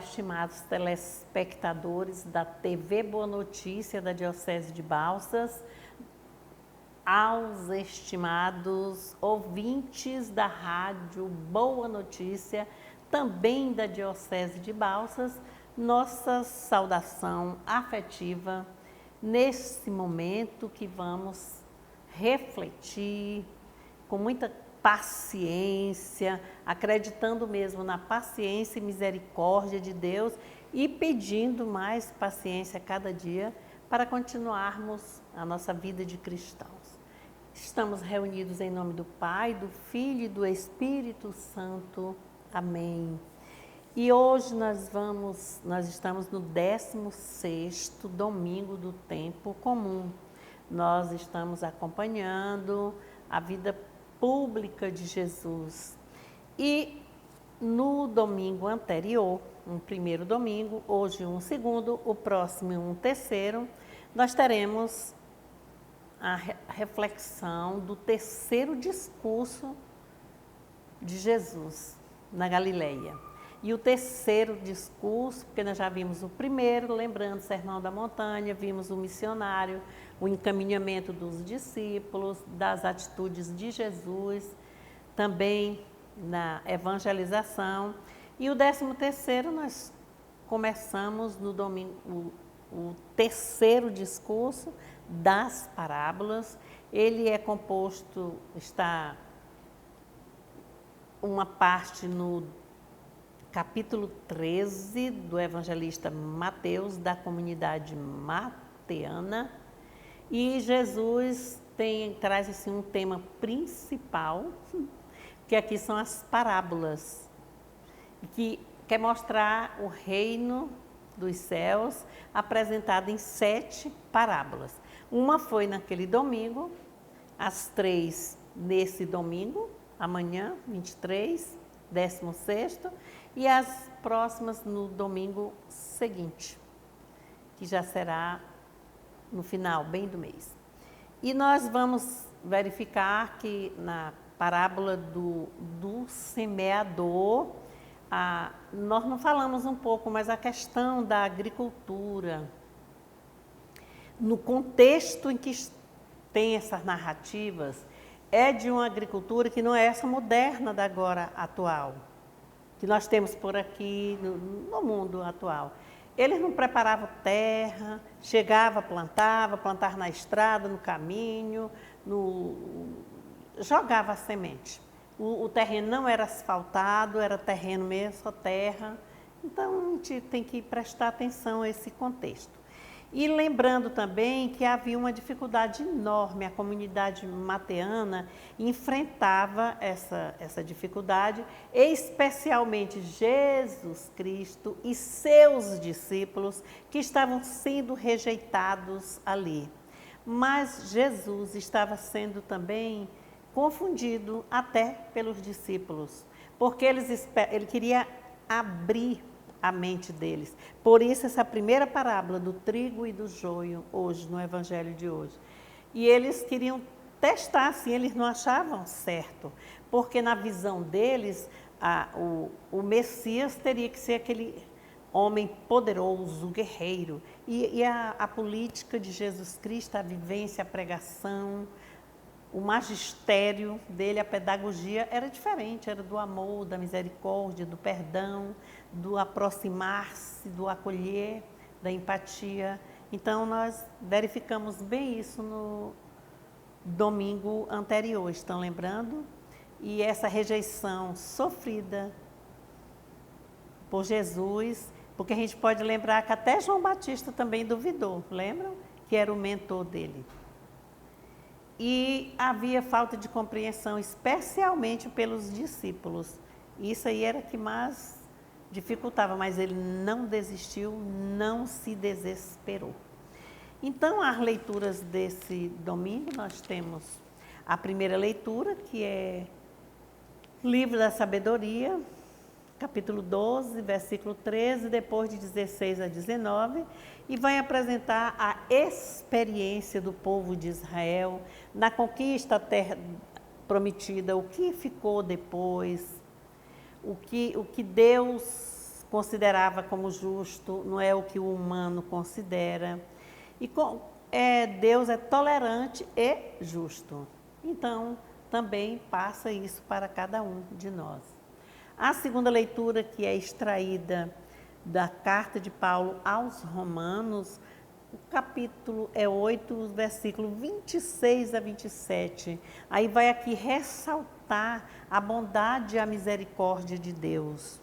estimados telespectadores da TV Boa Notícia da Diocese de Balsas, aos estimados ouvintes da rádio Boa Notícia, também da Diocese de Balsas, nossa saudação afetiva nesse momento que vamos refletir com muita paciência, acreditando mesmo na paciência e misericórdia de Deus e pedindo mais paciência a cada dia para continuarmos a nossa vida de cristãos. Estamos reunidos em nome do Pai, do Filho e do Espírito Santo. Amém. E hoje nós estamos no 16º domingo do tempo comum. Nós estamos acompanhando a vida pública de Jesus. E no domingo anterior, um primeiro domingo, hoje um segundo, o próximo um terceiro, nós teremos a reflexão do terceiro discurso de Jesus na Galileia. E o terceiro discurso, porque nós já vimos o primeiro, lembrando o Sermão da Montanha, vimos o missionário, o encaminhamento dos discípulos, das atitudes de Jesus, também na evangelização. E o 13º nós começamos no domingo, o terceiro discurso das parábolas. Ele é composto, está uma parte no capítulo 13 do evangelista Mateus, da comunidade mateana, e Jesus traz assim, um tema principal, que aqui são as parábolas, que quer mostrar o reino dos céus apresentado em 7 parábolas. Uma foi naquele domingo, as 3 nesse domingo, amanhã, 23, 16º, e as próximas no domingo seguinte, que já será no final, bem do mês. E nós vamos verificar que na parábola do semeador, nós não falamos um pouco, mas a questão da agricultura, no contexto em que tem essas narrativas, é de uma agricultura que não é essa moderna da agora atual, que nós temos por aqui no mundo atual. Eles não preparavam terra, chegava, plantava na estrada, no caminho, jogava a semente. O terreno não era asfaltado, era terreno mesmo, só terra. Então, a gente tem que prestar atenção a esse contexto. E lembrando também que havia uma dificuldade enorme, a comunidade mateana enfrentava essa dificuldade, especialmente Jesus Cristo e seus discípulos que estavam sendo rejeitados ali. Mas Jesus estava sendo também confundido até pelos discípulos, porque ele queria abrir a mente deles. Por isso essa primeira parábola do trigo e do joio, hoje, no evangelho de hoje. E eles queriam testar, assim, eles não achavam certo, porque na visão deles, o Messias teria que ser aquele homem poderoso, guerreiro. E a política de Jesus Cristo, a vivência, a pregação, o magistério dele, a pedagogia era diferente, era do amor, da misericórdia, do perdão, do aproximar-se, do acolher, da empatia. Então, nós verificamos bem isso no domingo anterior, estão lembrando? E essa rejeição sofrida por Jesus, porque a gente pode lembrar que até João Batista também duvidou, lembram? Que era o mentor dele. E havia falta de compreensão, especialmente pelos discípulos. Isso aí era o que mais dificultava, mas ele não desistiu, não se desesperou. Então, as leituras desse domingo, nós temos a primeira leitura, que é Livro da Sabedoria, capítulo 12, versículo 13, depois de 16 a 19, e vai apresentar a experiência do povo de Israel na conquista da terra prometida, o que ficou depois, o que Deus considerava como justo, não é o que o humano considera. E Deus é tolerante e justo. Então, também passa isso para cada um de nós. A segunda leitura, que é extraída da carta de Paulo aos Romanos, o capítulo é 8, versículo 26 a 27. Aí vai aqui ressaltar a bondade e a misericórdia de Deus.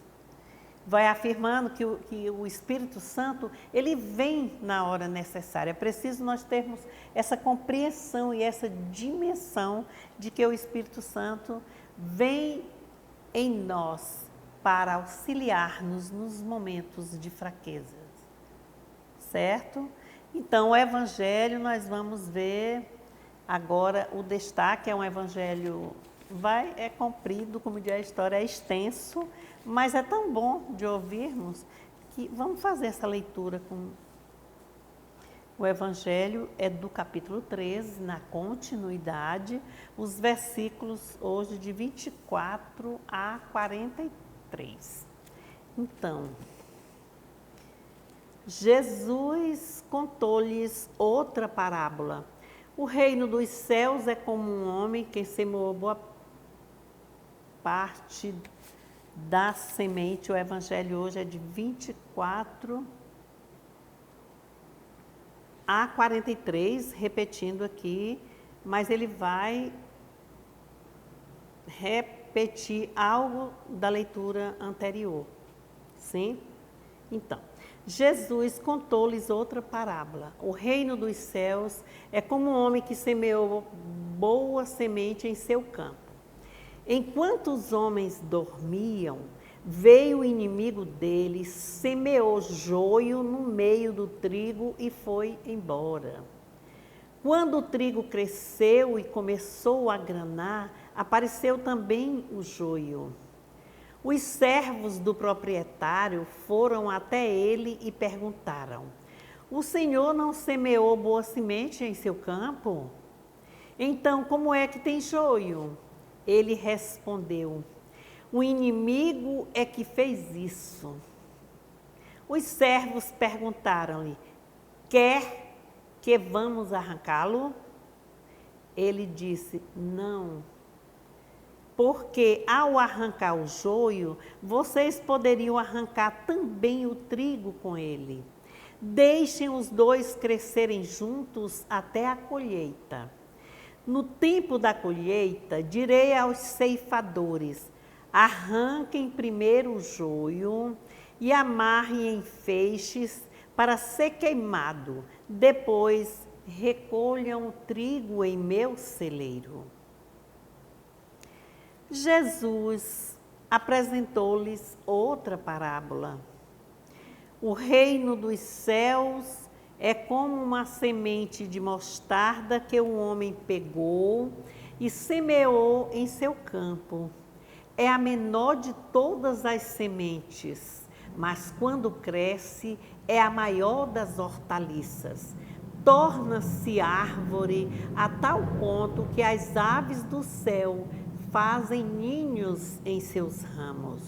Vai afirmando que o Espírito Santo, ele vem na hora necessária. É preciso nós termos essa compreensão e essa dimensão de que o Espírito Santo vem em nós para auxiliar-nos nos momentos de fraqueza. Certo? Então, o Evangelho, nós vamos ver agora o destaque, é um Evangelho, é comprido, como diz a história, é extenso, mas é tão bom de ouvirmos que vamos fazer essa leitura com o Evangelho, é do capítulo 13, na continuidade, os versículos hoje de 24 a 43. Então, Jesus contou-lhes outra parábola. O reino dos céus é como um homem que semeou boa parte da semente. O Evangelho hoje é de 24 a 43, repetindo aqui, mas ele vai repetir algo da leitura anterior. Sim? Então, Jesus contou-lhes outra parábola. O reino dos céus é como um homem que semeou boa semente em seu campo. Enquanto os homens dormiam, veio o inimigo deles, semeou joio no meio do trigo e foi embora. Quando o trigo cresceu e começou a granar, apareceu também o joio. Os servos do proprietário foram até ele e perguntaram: o senhor não semeou boa semente em seu campo? Então, como é que tem joio? Ele respondeu: o inimigo é que fez isso. Os servos perguntaram-lhe: quer que vamos arrancá-lo? Ele disse: não. Porque ao arrancar o joio, vocês poderiam arrancar também o trigo com ele. Deixem os dois crescerem juntos até a colheita. No tempo da colheita, direi aos ceifadores: arranquem primeiro o joio e amarrem em feixes para ser queimado. Depois, recolham o trigo em meu celeiro. Jesus apresentou-lhes outra parábola. O reino dos céus é como uma semente de mostarda que um homem pegou e semeou em seu campo. É a menor de todas as sementes, mas quando cresce é a maior das hortaliças. Torna-se árvore a tal ponto que as aves do céu fazem ninhos em seus ramos.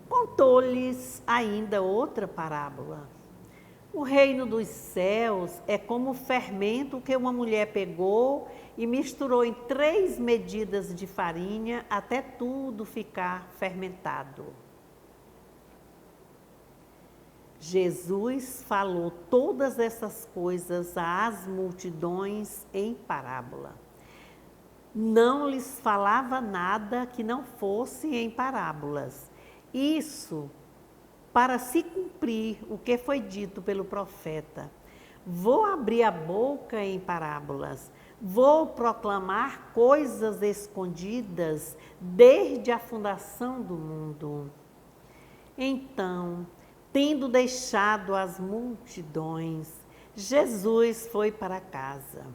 Contou-lhes ainda outra parábola. O reino dos céus é como o fermento que uma mulher pegou e misturou em 3 medidas de farinha até tudo ficar fermentado. Jesus falou todas essas coisas às multidões em parábola. Não lhes falava nada que não fosse em parábolas. Isso para se cumprir o que foi dito pelo profeta. Vou abrir a boca em parábolas, vou proclamar coisas escondidas desde a fundação do mundo. Então, tendo deixado as multidões, Jesus foi para casa.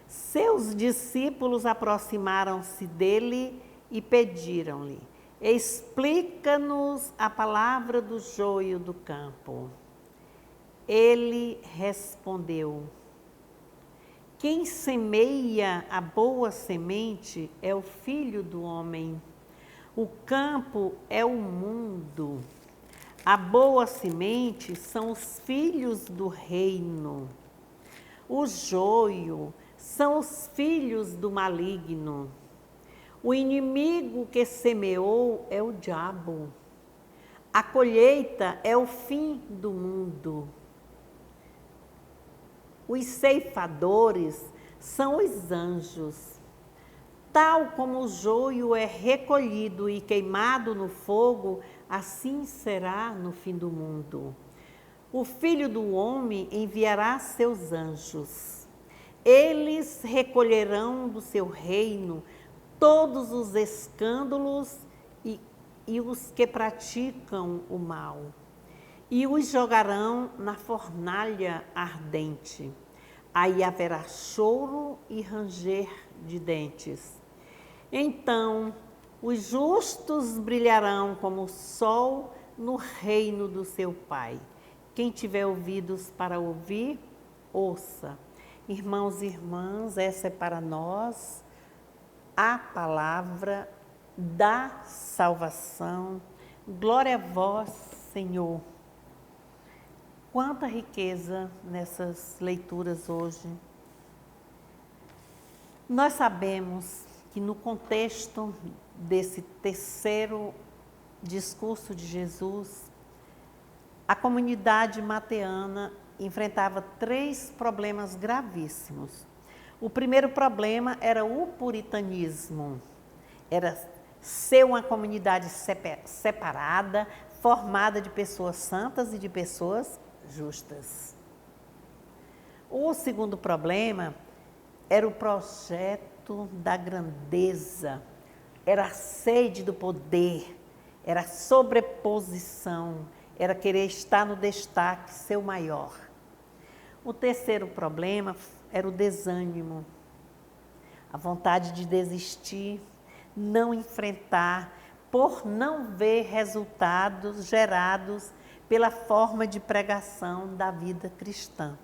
Seus discípulos aproximaram-se dele e pediram-lhe: explica-nos a palavra do joio do campo. Ele respondeu: quem semeia a boa semente é o Filho do Homem. O campo é o mundo. A boa semente são os filhos do reino. O joio são os filhos do maligno. O inimigo que semeou é o diabo. A colheita é o fim do mundo. Os ceifadores são os anjos. Tal como o joio é recolhido e queimado no fogo, assim será no fim do mundo. O Filho do Homem enviará seus anjos. Eles recolherão do seu reino todos os escândalos e os que praticam o mal, e os jogarão na fornalha ardente. Aí haverá choro e ranger de dentes. Então, os justos brilharão como o sol no reino do seu Pai. Quem tiver ouvidos para ouvir, ouça. Irmãos e irmãs, essa é para nós a palavra da salvação. Glória a vós, Senhor. Quanta riqueza nessas leituras hoje. Nós sabemos que no contexto desse terceiro discurso de Jesus, a comunidade mateana enfrentava 3 problemas gravíssimos. O primeiro problema era o puritanismo. Era ser uma comunidade separada, formada de pessoas santas e de pessoas justas. O segundo problema era o projeto da grandeza, era a sede do poder, era a sobreposição, era querer estar no destaque, ser o maior. O terceiro problema era o desânimo, a vontade de desistir, não enfrentar, por não ver resultados gerados pela forma de pregação da vida cristã.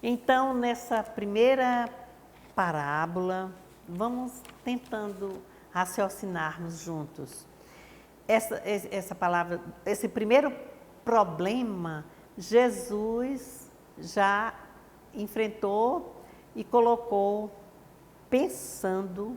Então, nessa primeira parábola, vamos tentando raciocinarmos juntos. Essa palavra, esse primeiro problema, Jesus já enfrentou e colocou pensando,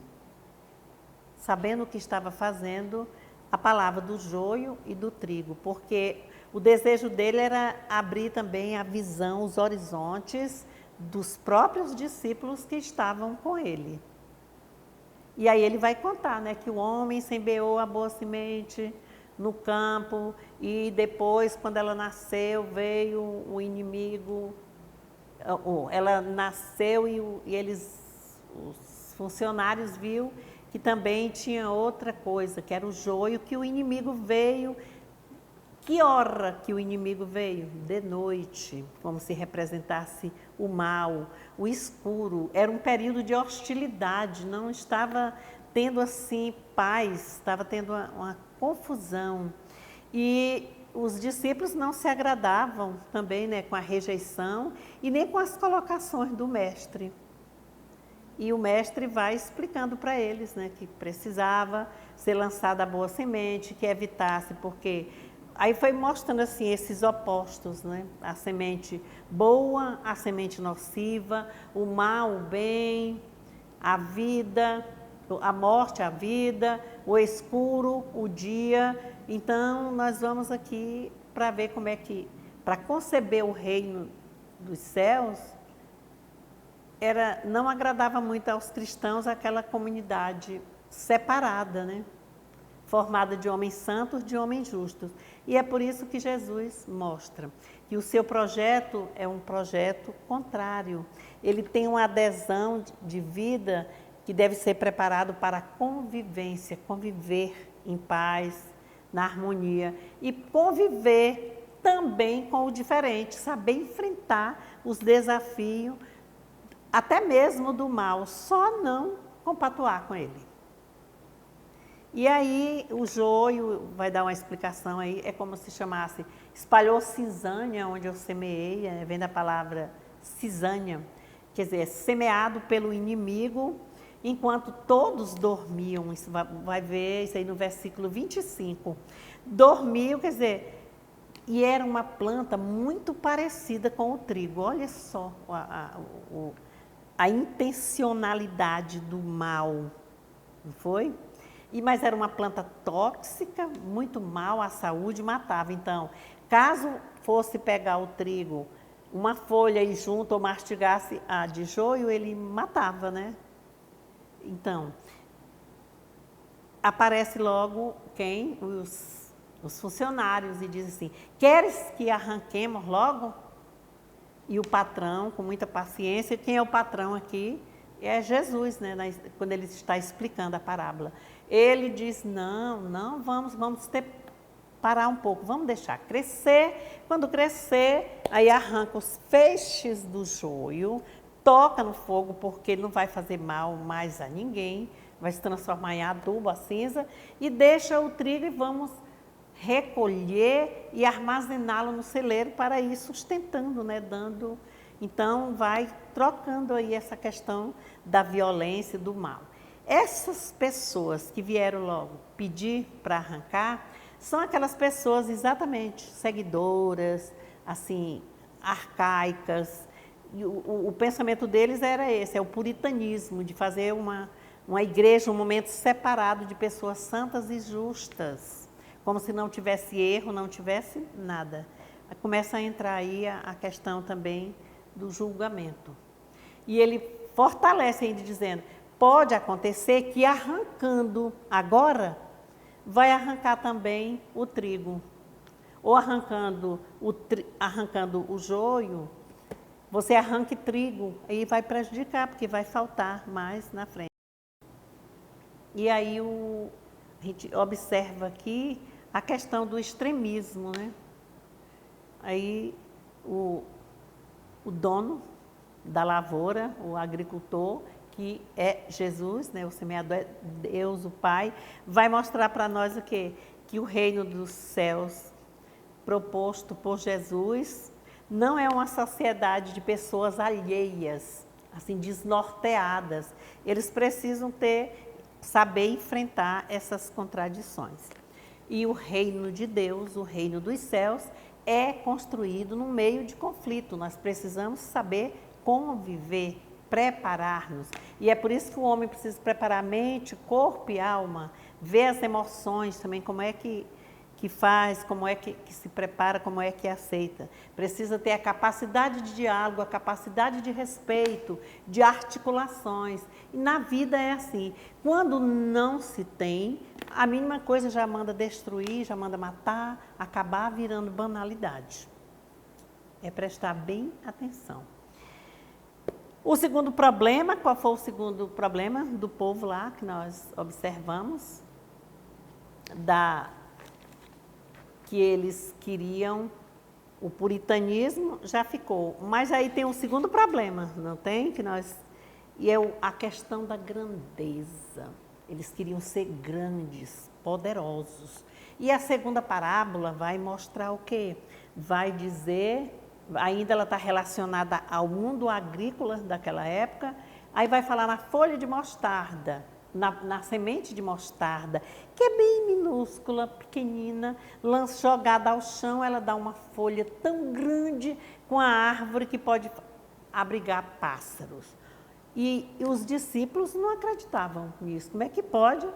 sabendo o que estava fazendo, a palavra do joio e do trigo, porque o desejo dele era abrir também a visão, os horizontes dos próprios discípulos que estavam com ele. E aí ele vai contar, né, que o homem semeou a boa semente no campo e depois, quando ela nasceu, veio o inimigo, ela nasceu e os funcionários viu que também tinha outra coisa, que era o joio, que o inimigo veio. Que hora que o inimigo veio? De noite, como se representasse o mal, o escuro. Era um período de hostilidade, não estava tendo assim paz, estava tendo uma confusão. E os discípulos não se agradavam também, né, com a rejeição e nem com as colocações do mestre. E o mestre vai explicando para eles, né, que precisava ser lançada a boa semente, que evitasse, porque aí foi mostrando assim esses opostos, né, a semente boa, a semente nociva, o mal, o bem, a vida, a morte, a vida, o escuro, o dia. Então, nós vamos aqui para ver como é que, para conceber o reino dos céus, não agradava muito aos cristãos aquela comunidade separada, né? Formada de homens santos, de homens justos. E é por isso que Jesus mostra que o seu projeto é um projeto contrário. Ele tem uma adesão de vida que deve ser preparado para a convivência, conviver em paz, na harmonia e conviver também com o diferente, saber enfrentar os desafios até mesmo do mal, só não compactuar com ele. E aí o joio, vai dar uma explicação aí, é como se chamasse, espalhou cisânia onde eu semeei, vem da palavra cisânia, quer dizer, semeado pelo inimigo, enquanto todos dormiam, isso vai ver isso aí no versículo 25. Dormiam, quer dizer, e era uma planta muito parecida com o trigo. Olha só a intencionalidade do mal, não foi? Mas era uma planta tóxica, muito mal à saúde, matava. Então, caso fosse pegar o trigo, uma folha e junto ou mastigasse a de joio, ele matava, né? Então, aparece logo quem? Os funcionários e diz assim, queres que arranquemos logo? E o patrão, com muita paciência, quem é o patrão aqui? É Jesus, né? Quando ele está explicando a parábola. Ele diz, não, vamos parar um pouco, vamos deixar crescer. Quando crescer, aí arranca os feixes do joio, toca no fogo, porque não vai fazer mal mais a ninguém, vai se transformar em adubo, a cinza, e deixa o trigo e vamos recolher e armazená-lo no celeiro para ir sustentando, né, dando. Então, vai trocando aí essa questão da violência e do mal. Essas pessoas que vieram logo pedir para arrancar, são aquelas pessoas exatamente seguidoras, assim, arcaicas. E o pensamento deles era esse, é o puritanismo, de fazer uma igreja, um momento separado de pessoas santas e justas, como se não tivesse erro, não tivesse nada. Começa a entrar aí a questão também do julgamento. E ele fortalece ainda dizendo, pode acontecer que arrancando agora, vai arrancar também o trigo. Ou arrancando o joio, você arranque trigo, aí vai prejudicar, porque vai faltar mais na frente. E aí a gente observa aqui a questão do extremismo, né? Aí o dono da lavoura, o agricultor, que é Jesus, né, o semeador é Deus, o Pai, vai mostrar para nós o quê? Que o reino dos céus proposto por Jesus não é uma sociedade de pessoas alheias, assim, desnorteadas. Eles precisam saber enfrentar essas contradições. E o reino de Deus, o reino dos céus, é construído no meio de conflito. Nós precisamos saber conviver, preparar-nos. E é por isso que o homem precisa preparar mente, corpo e alma, ver as emoções também, como é que faz, como é que se prepara, como é que aceita. Precisa ter a capacidade de diálogo, a capacidade de respeito, de articulações. E na vida é assim. Quando não se tem, a mínima coisa já manda destruir, já manda matar, acabar virando banalidade. É prestar bem atenção. O segundo problema, qual foi o segundo problema do povo lá que nós observamos? Que eles queriam o puritanismo, já ficou. Mas aí tem um segundo problema, não tem? E é a questão da grandeza. Eles queriam ser grandes, poderosos. E a segunda parábola vai mostrar o quê? Vai dizer, ainda ela está relacionada ao mundo agrícola daquela época, aí vai falar na folha de mostarda, na semente de mostarda, que é bem minúscula, pequenina, jogada ao chão, ela dá uma folha tão grande com a árvore que pode abrigar pássaros. E os discípulos não acreditavam nisso. Como é que pode?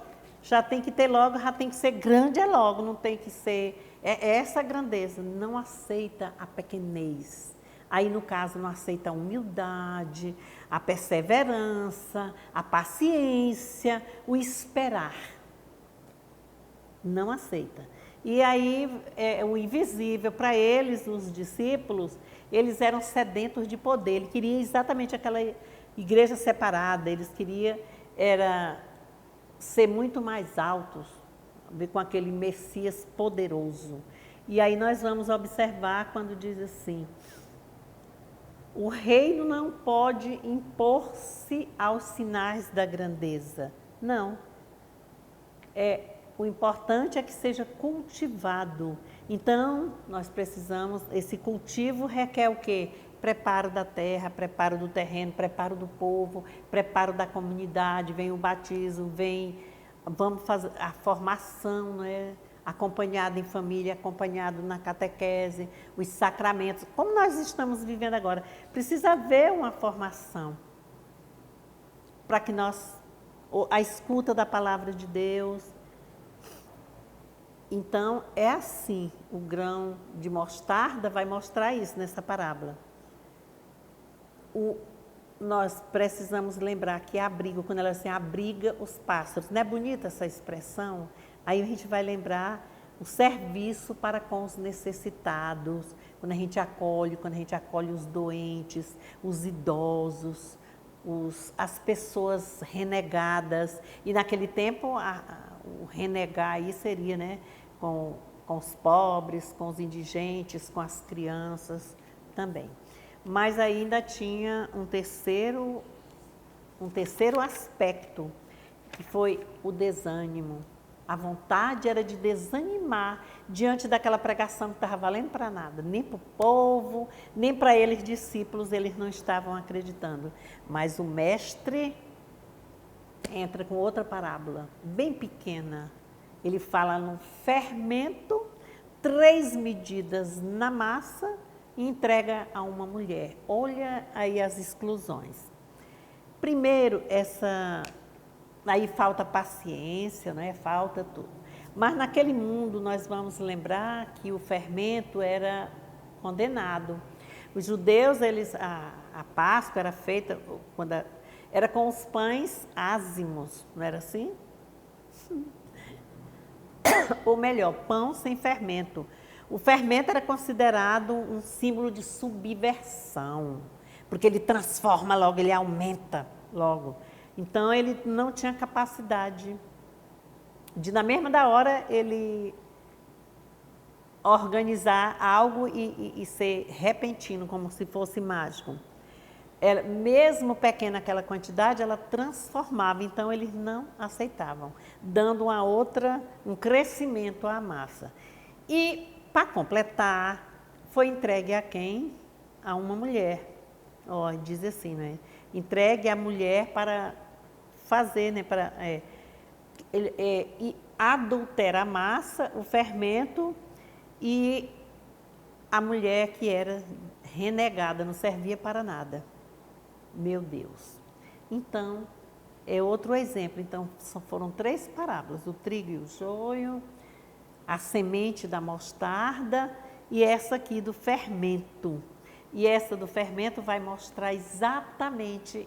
Já tem que ter logo, já tem que ser grande, é logo, não tem que ser... É essa grandeza, não aceita a pequenez. Aí, no caso, não aceita a humildade, a perseverança, a paciência, o esperar. Não aceita. E aí, o invisível, para eles, os discípulos, eles eram sedentos de poder. Ele queria exatamente aquela igreja separada, eles queriam ser muito mais altos, ver com aquele Messias poderoso. E aí nós vamos observar quando diz assim, o reino não pode impor-se aos sinais da grandeza. Não. O importante é que seja cultivado. Então, nós precisamos, esse cultivo requer o quê? preparo da terra, preparo do terreno, preparo do povo, preparo da comunidade, vem o batismo, vamos fazer a formação, não é? Acompanhado em família, acompanhado na catequese, os sacramentos, como nós estamos vivendo agora. Precisa haver uma formação para que a escuta da palavra de Deus. Então, é assim, o grão de mostarda vai mostrar isso nessa parábola. Nós precisamos lembrar que abriga, quando ela assim, abriga os pássaros. Não é bonita essa expressão? Aí a gente vai lembrar o serviço para com os necessitados, quando a gente acolhe os doentes, os idosos, as pessoas renegadas. E naquele tempo, o renegar aí seria, né, com os pobres, com os indigentes, com as crianças também. Mas ainda tinha um terceiro aspecto, que foi o desânimo. A vontade era de desanimar diante daquela pregação que estava valendo para nada. Nem para o povo, nem para eles discípulos, eles não estavam acreditando. Mas o mestre entra com outra parábola, bem pequena. Ele fala no fermento, 3 medidas na massa e entrega a uma mulher. Olha aí as exclusões. Primeiro, aí falta paciência, né? Falta tudo. Mas naquele mundo nós vamos lembrar que o fermento era condenado. Os judeus, a Páscoa era feita era com os pães ázimos, não era assim? Ou melhor, pão sem fermento. O fermento era considerado um símbolo de subversão, porque ele transforma logo, ele aumenta logo. Então, ele não tinha capacidade de, na mesma da hora, ele organizar algo e ser repentino, como se fosse mágico. Mesmo pequena aquela quantidade, ela transformava, então eles não aceitavam, dando um crescimento à massa. E, para completar, foi entregue a quem? A uma mulher. Diz assim, né? Entregue a mulher para fazer, né? E adultera a massa, o fermento, e a mulher que era renegada, não servia para nada. Meu Deus. Então, é outro exemplo. Então, foram 3 parábolas, o trigo e o joio, a semente da mostarda e essa aqui do fermento. E essa do fermento vai mostrar exatamente,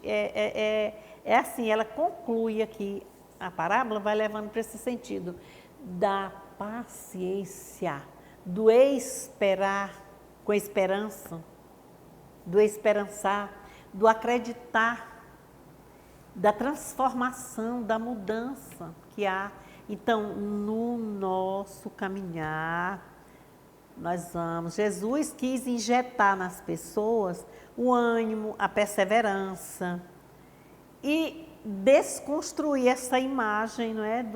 assim, ela conclui aqui, a parábola vai levando para esse sentido da paciência, do esperar com esperança, do esperançar, do acreditar, da transformação, da mudança que há. Então, no nosso caminhar, Jesus quis injetar nas pessoas o ânimo, a perseverança e desconstruir essa imagem, não é,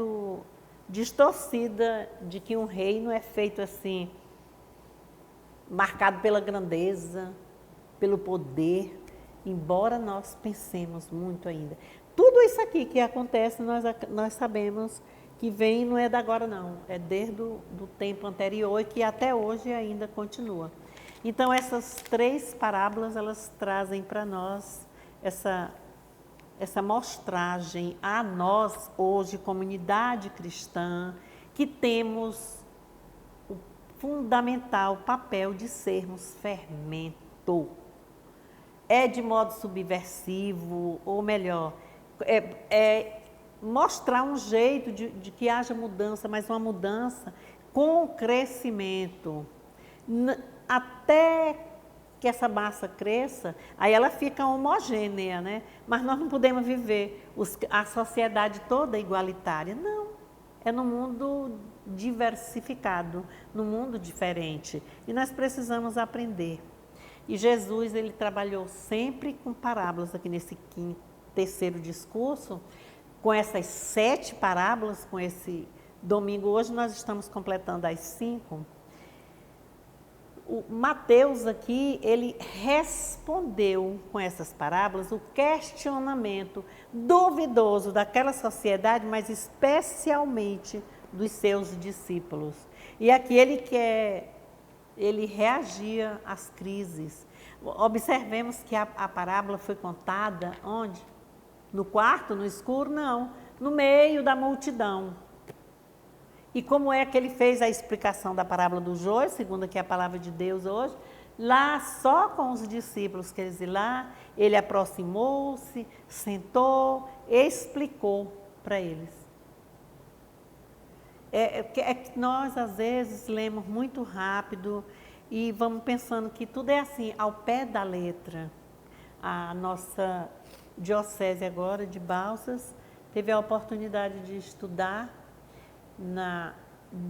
distorcida de que um reino é feito assim, marcado pela grandeza, pelo poder, embora nós pensemos muito ainda. Tudo isso aqui que acontece, nós sabemos que vem, não é da agora não, é desde o tempo anterior e que até hoje ainda continua. Então, essas 3 parábolas, elas trazem para nós essa mostragem a nós hoje, comunidade cristã, que temos o fundamental papel de sermos fermento. É de modo subversivo, ou melhor, mostrar um jeito de que haja mudança, mas uma mudança com crescimento. Até que essa massa cresça, aí ela fica homogênea, né? Mas nós não podemos viver a sociedade toda igualitária, não. É no mundo diversificado, no mundo diferente. E nós precisamos aprender. E Jesus, ele trabalhou sempre com parábolas aqui nesse terceiro discurso, com essas 7 parábolas, com esse domingo. Hoje nós estamos completando as 5. o Mateus aqui, ele respondeu com essas parábolas o questionamento duvidoso daquela sociedade, mas especialmente dos seus discípulos. E aqui ele reagia às crises. Observemos que a parábola foi contada onde? No quarto, no escuro? Não, no meio da multidão. E como é que ele fez a explicação da parábola do joio, segundo aqui a palavra de Deus hoje? Lá só com os discípulos, quer dizer, lá ele aproximou-se, sentou, explicou para eles. É que nós, às vezes, lemos muito rápido e vamos pensando que tudo é assim, ao pé da letra. A nossa diocese agora de Balsas teve a oportunidade de estudar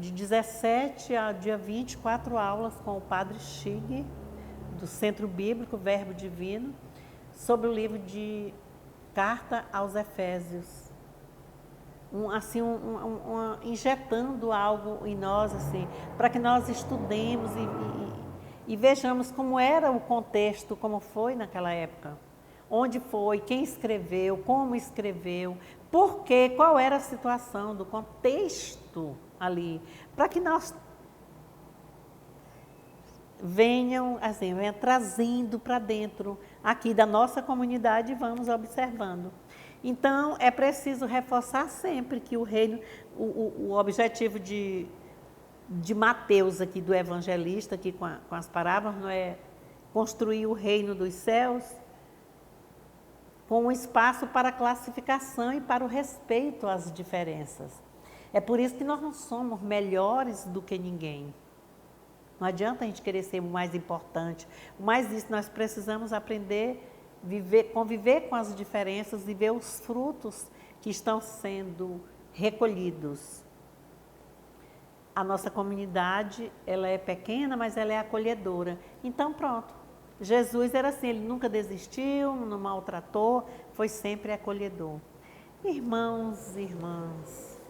de 17 ao dia 24 aulas com o Padre Chig, do Centro Bíblico Verbo Divino, sobre o livro de Carta aos Efésios. Injetando algo em nós, assim, para que nós estudemos e vejamos como era o contexto, como foi naquela época. Onde foi, quem escreveu, como escreveu, por quê, qual era a situação do contexto ali, para que nós venham trazendo para dentro aqui da nossa comunidade e vamos observando. Então, é preciso reforçar sempre que o reino, o objetivo de Mateus aqui, do evangelista, aqui com as parábolas, não é construir o reino dos céus, com um espaço para a classificação e para o respeito às diferenças. É por isso que nós não somos melhores do que ninguém. Não adianta a gente querer ser o mais importante. O mais isso, nós precisamos aprender, conviver com as diferenças e ver os frutos que estão sendo recolhidos. A nossa comunidade, ela é pequena, mas ela é acolhedora. Então, pronto. Jesus era assim, ele nunca desistiu, não maltratou, foi sempre acolhedor. Irmãos e irmãs,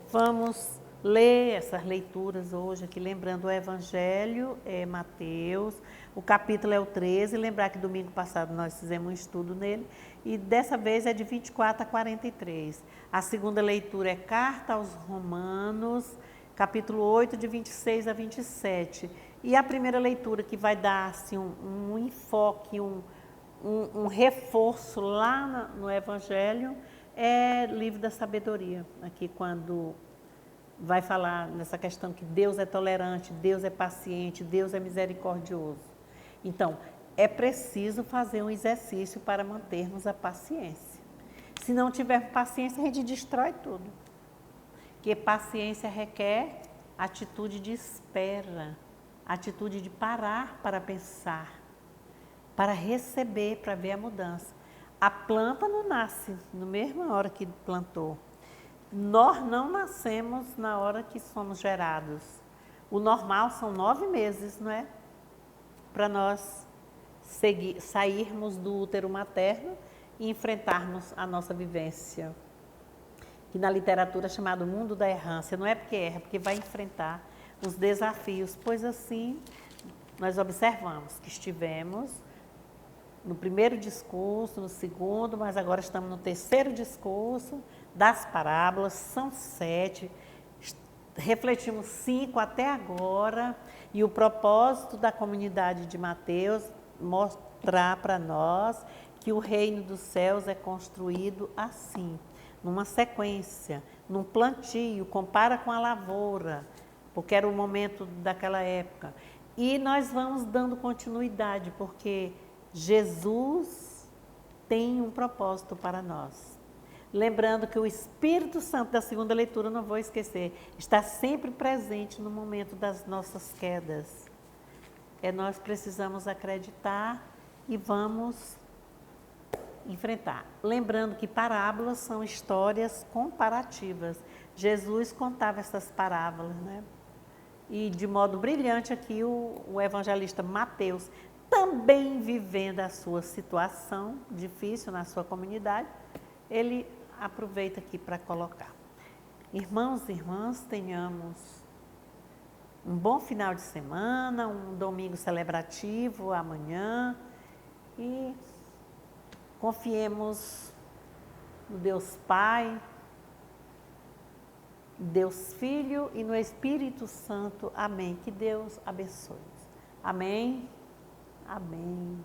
vamos ler essas leituras hoje aqui, lembrando o Evangelho é Mateus, o capítulo é o 13, lembrar que domingo passado nós fizemos um estudo nele, e dessa vez é de 24 a 43. A segunda leitura é Carta aos Romanos, capítulo 8, de 26 a 27. E a primeira leitura que vai dar assim, um enfoque, um reforço lá no Evangelho é Livro da Sabedoria, aqui quando vai falar nessa questão que Deus é tolerante, Deus é paciente, Deus é misericordioso. Então, é preciso fazer um exercício para mantermos a paciência. Se não tiver paciência, a gente destrói tudo. Porque paciência requer atitude de espera, atitude de parar para pensar, para receber, para ver a mudança. A planta não nasce na mesma hora que plantou. Nós não nascemos na hora que somos gerados. O normal são 9 meses, não é? Para nós sairmos do útero materno e enfrentarmos a nossa vivência. Que na literatura é chamado mundo da errância. Não é porque erra, é porque vai enfrentar os desafios. Pois assim, nós observamos que estivemos no primeiro discurso, no segundo, mas agora estamos no terceiro discurso das parábolas, são 7, refletimos 5 até agora, e o propósito da comunidade de Mateus mostrar para nós que o reino dos céus é construído assim, numa sequência, num plantio, compara com a lavoura, porque era o momento daquela época. E nós vamos dando continuidade, porque Jesus tem um propósito para nós. Lembrando que o Espírito Santo da segunda leitura, não vou esquecer, está sempre presente no momento das nossas quedas. Nós precisamos acreditar e vamos enfrentar. Lembrando que parábolas são histórias comparativas. Jesus contava essas parábolas, né? E de modo brilhante aqui o evangelista Mateus, também vivendo a sua situação difícil na sua comunidade, ele aproveita aqui para colocar. Irmãos e irmãs, tenhamos um bom final de semana, um domingo celebrativo amanhã e confiemos no Deus Pai, Deus Filho e no Espírito Santo. Amém. Que Deus abençoe. Amém. Amém.